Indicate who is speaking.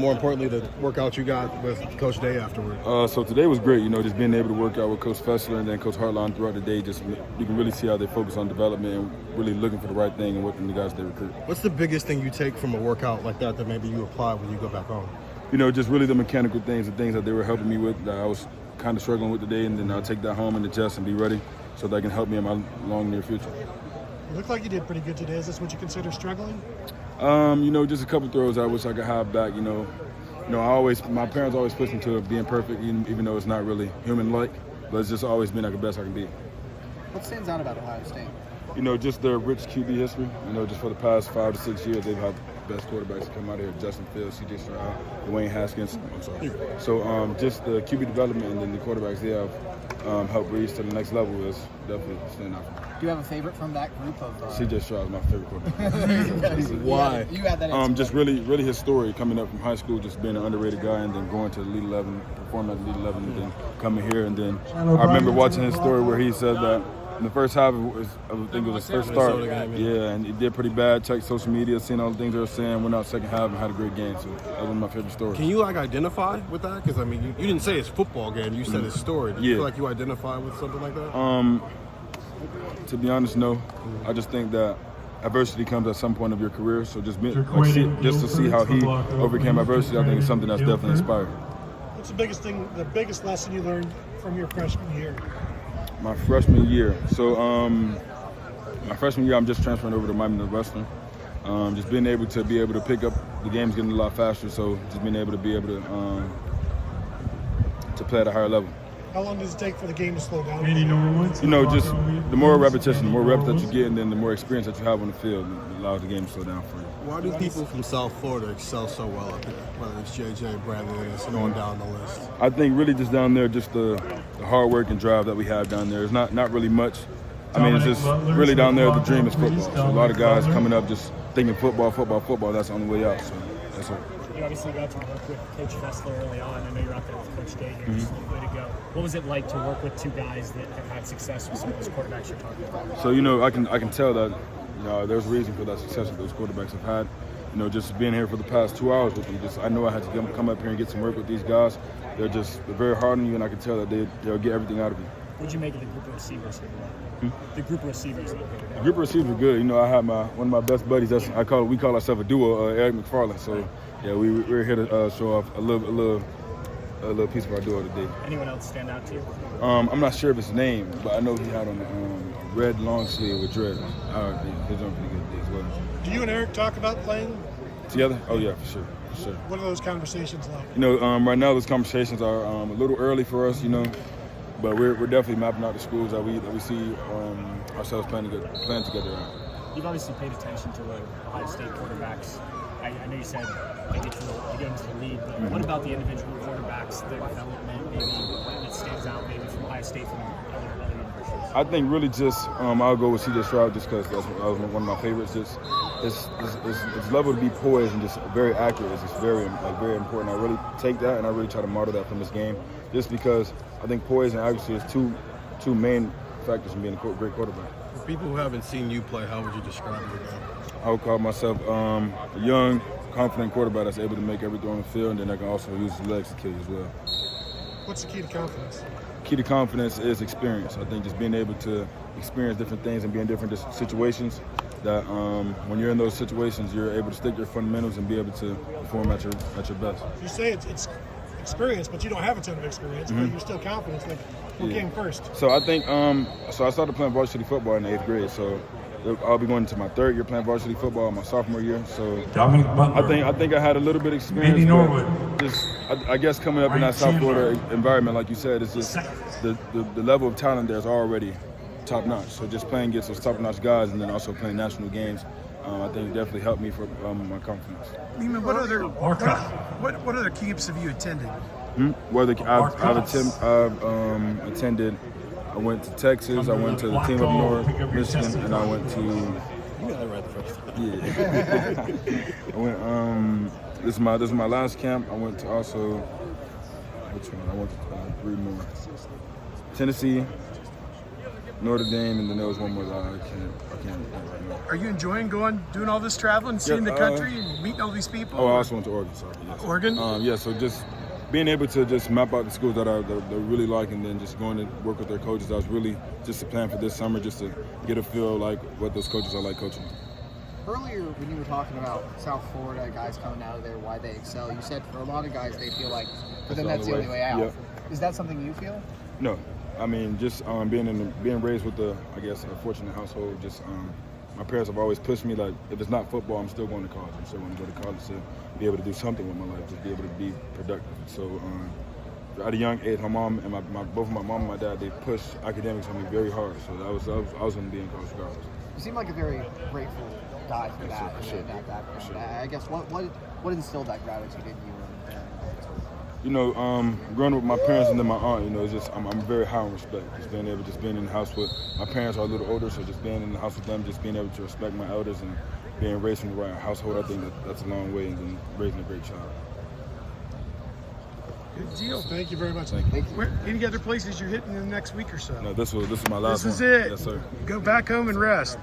Speaker 1: More importantly, the workout you got with Coach Day afterward.
Speaker 2: So today was great, just being able to work out with Coach Fessler and then Coach Hartline throughout the day. Just you can really see how they focus on development and really looking for the right thing and working the guys they recruit.
Speaker 1: What's the biggest thing you take from a workout like that maybe you apply when you go back home?
Speaker 2: Just really the mechanical things, the things that they were helping me with that I was kind of struggling with today, and then I'll take that home and adjust and be ready so that can help me in my long near future.
Speaker 3: You look like you did pretty good today. Is this what you consider struggling?
Speaker 2: Just a couple throws I wish I could have back. My parents always push me to being perfect, even though it's not really human-like, but it's just always been like the best I can be.
Speaker 4: What stands out about Ohio State?
Speaker 2: Just their rich QB history. Just for the past 5 to 6 years, they've had the best quarterbacks to come out here. Justin Fields, C.J. Stroud, Dwayne Haskins. I'm sorry. So just the QB development and then the quarterbacks they have helped reach to the next level is definitely standing out for me.
Speaker 4: Do you have a favorite from that group of?
Speaker 2: C.J. Stroud is my favorite quarterback.
Speaker 1: Why?
Speaker 4: You had that.
Speaker 2: Just really his story coming up from high school, just being an underrated guy, and then going to the Elite 11, performing at the Elite 11, and then coming here, and then I remember watching his story where he said that in the first half, I think it was his first start. Yeah, and he did pretty bad. Checked social media, seen all the things they were saying. Went out second half and had a great game. So that was one of my favorite stories.
Speaker 1: Can you identify with that? Because you didn't say it's football game. You said his story. Do you feel like you identify with something like that?
Speaker 2: To be honest, no. I just think that adversity comes at some point of your career. So just to see how he overcame adversity, I think it's something that's definitely inspiring.
Speaker 3: What's the biggest lesson you learned from your freshman year?
Speaker 2: My freshman year. So my freshman year, I'm just transferring over to Miami Northwestern. Just being able to pick up the game's getting a lot faster. So just being able to play at a higher level.
Speaker 3: How long does it take for the game to slow down?
Speaker 2: Just the more repetition, the more reps that you get, and then the more experience that you have on the field, it allows the game to slow down for you.
Speaker 1: Why do people from South Florida excel so well up here? Whether it's JJ, Bradley, and going down the list.
Speaker 2: I think really just down there, just the hard work and drive that we have down there. It's not really much. It's just really down there, the dream is football. So a lot of guys coming up just thinking football, that's the only way out. So that's it.
Speaker 5: You obviously got to work with Coach Fessler early on. I know you're out there with Coach Day here just a little bit ago. What was it like to work with two guys that have had success with some of those quarterbacks you're talking about?
Speaker 2: So, I can tell that there's a reason for that success that those quarterbacks have had. Just being here for the past 2 hours with them, I know I had to come up here and get some work with these guys. They're very hard on you, and I can tell that they'll get everything out of you.
Speaker 5: What did you make of the group of receivers here? The group of receivers.
Speaker 2: The group of receivers were good. I had one of my best buddies. We call ourselves a duo, Eric McFarland. So yeah, we're here to show off a little piece of our duo today.
Speaker 5: Anyone else stand out to you?
Speaker 2: I'm not sure of his name, but I know he had on a red long sleeve with dreads. He's doing pretty good as well.
Speaker 3: Do you and Eric talk about playing
Speaker 2: together? Oh yeah, for sure.
Speaker 3: What are those conversations like?
Speaker 2: Right now those conversations are a little early for us, but we're definitely mapping out the schools that we see ourselves playing together.
Speaker 5: You've obviously paid attention to the Ohio State quarterbacks. I know you said they get into the lead, but what about the individual quarterbacks, their development, maybe that stands out maybe from Ohio State from other universities?
Speaker 2: I think really just I'll go with C.J. Stroud just because that was one of my favorites. Just his level to be poised and just very accurate is just very important. I really take that and I really try to model that from this game, just because I think poise and accuracy is two main factors in being a great quarterback.
Speaker 1: For people who haven't seen you play, how would you describe your game?
Speaker 2: I would call myself a young, confident quarterback that's able to make every throw on the field, and then I can also use his legs to kill as well.
Speaker 3: What's the key to confidence?
Speaker 2: Key to confidence is experience. I think just being able to experience different things and be in different situations, that when you're in those situations, you're able to stick your fundamentals and be able to perform at your best.
Speaker 3: You say it's experience, but you don't have a ton of experience, but you're still confident. What came first?
Speaker 2: So I think so I started playing varsity football in the 8th grade. So I'll be going to my 3rd year playing varsity football in my sophomore year. So I think I had a little bit of experience. But I guess coming up in that South Florida environment, like you said, it's just the level of talent there is already top notch. So just playing against those top notch guys and then also playing national games, I think it definitely helped me for my confidence.
Speaker 6: Neimann, what other camps have you attended?
Speaker 2: I've attended. I went to Texas. I went to the team up north, Michigan, and I went to.
Speaker 1: You got it right the first time.
Speaker 2: Yeah. I went. This is my last camp. I went to also. Which one? I went to 3 more. Tennessee, Notre Dame, and then there was one more that I can't think right now.
Speaker 6: Are you enjoying doing all this traveling, seeing the country, and meeting all these people?
Speaker 2: Oh, I also went to Oregon. Sorry. Yes.
Speaker 6: Oregon?
Speaker 2: Yeah. So just being able to just map out the schools that I really like, and then just going to work with their coaches. That was really just a plan for this summer, just to get a feel like what those coaches are like coaching.
Speaker 4: Earlier, when you were talking about South Florida, guys coming out of there, why they excel, you said for a lot of guys, they feel like for them that's the only way out.
Speaker 2: Yep.
Speaker 4: Is that something you feel?
Speaker 2: No. I mean, just being raised with a fortunate household, just my parents have always pushed me, like, if it's not football, I'm still going to college. I'm still going to go to college to be able to do something with my life, just be able to be productive. So at a young age, my mom and both my mom and my dad, they pushed academics on me very hard. So I was going to be in college regardless.
Speaker 4: You seem like a very grateful guy for that.
Speaker 2: For sure.
Speaker 4: Sure. I guess what instilled that gratitude in you?
Speaker 2: Growing up with my parents and then my aunt, it's just I'm very high on respect. Just being in the house with my parents are a little older, so just being in the house with them, just being able to respect my elders and being raised in the right household, I think that's a long way in raising a great child.
Speaker 6: Good deal. Thank you very much.
Speaker 2: Thank you.
Speaker 6: Where, any other places you're hitting in the next week or so?
Speaker 2: No, this was my last one.
Speaker 6: This is it.
Speaker 2: Yes, sir.
Speaker 6: Go back home and rest.